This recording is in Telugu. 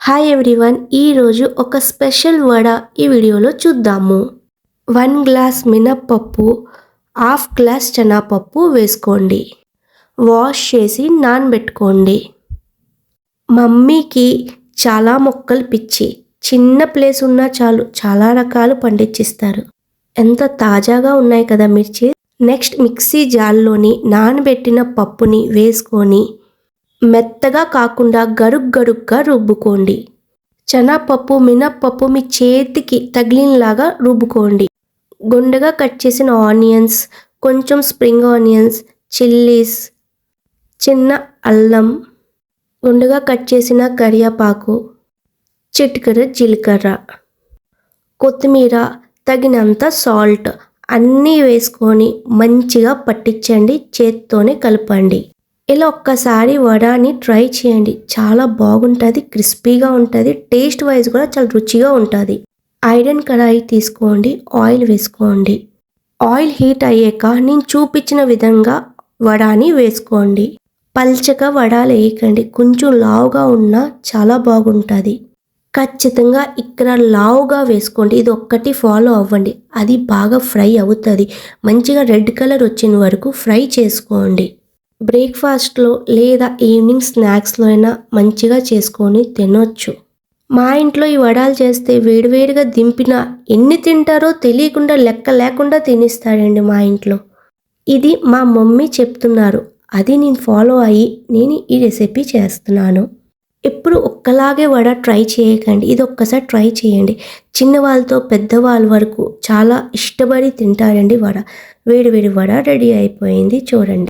హాయ్ ఎవ్రీవన్, ఈరోజు ఒక స్పెషల్ వడ ఈ వీడియోలో చూద్దాము. 1 గ్లాస్ మినప్పప్పు, హాఫ్ గ్లాస్ శనగపప్పు వేసుకోండి. వాష్ చేసి నానబెట్టుకోండి. మమ్మీకి చాలా మొక్కలు పిచ్చి, చిన్న ప్లేస్ ఉన్నా చాలు చాలా రకాలు పండించిస్తారు. ఎంత తాజాగా ఉన్నాయి కదా మిర్చి. నెక్స్ట్ మిక్సీ జార్లోని నానబెట్టిన పప్పుని వేసుకొని మెత్తగా కాకుండా గరుగ్గా రుబ్బుకోండి. శనగపప్పు, మినప్పప్పు మీ చేతికి తగిలినలాగా రుబ్బుకోండి. గుండగా కట్ చేసిన ఆనియన్స్, కొంచెం స్ప్రింగ్ ఆనియన్స్, చిల్లీస్, చిన్న అల్లం, గుండగా కట్ చేసిన కరివేపాకు, చిటికెడు జీలకర్ర, కొత్తిమీర, తగినంత సాల్ట్ అన్నీ వేసుకొని మంచిగా పట్టించండి. చేత్తోనే కలపండి. ఇలా ఒక్కసారి వడాని ట్రై చేయండి. చాలా బాగుంటుంది, క్రిస్పీగా ఉంటుంది, టేస్ట్ వైజ్ కూడా చాలా రుచిగా ఉంటుంది. ఐరన్ కడాయి తీసుకోండి, ఆయిల్ వేసుకోండి. ఆయిల్ హీట్ అయ్యాక నేను చూపించిన విధంగా వడాని వేసుకోండి. పల్చగా వడాలు వేయకండి, కొంచెం లావుగా ఉన్నా చాలా బాగుంటుంది. ఖచ్చితంగా ఇక్కడ లావుగా వేసుకోండి. ఇది ఒక్కటి ఫాలో అవ్వండి, అది బాగా ఫ్రై అవుతుంది. మంచిగా రెడ్ కలర్ వచ్చిన వరకు ఫ్రై చేసుకోండి. బ్రేక్ఫాస్ట్లో లేదా ఈవినింగ్ స్నాక్స్లో అయినా మంచిగా చేసుకొని తినొచ్చు. మా ఇంట్లో ఈ వడాలు చేస్తే వేడివేడిగా దింపిన ఎన్ని తింటారో తెలియకుండా లెక్క లేకుండా తినిస్తారండి మా ఇంట్లో. ఇది మా మమ్మీ చెప్తున్నారు, అది నేను ఫాలో అయ్యి నేను ఈ రెసిపీ చేస్తున్నాను. ఎప్పుడు ఒక్కలాగే వడ ట్రై చేయకండి, ఇది ఒక్కసారి ట్రై చేయండి. చిన్నవాళ్ళతో పెద్దవాళ్ళ వరకు చాలా ఇష్టపడి తింటారండి వడ. వేడి వడ రెడీ అయిపోయింది చూడండి.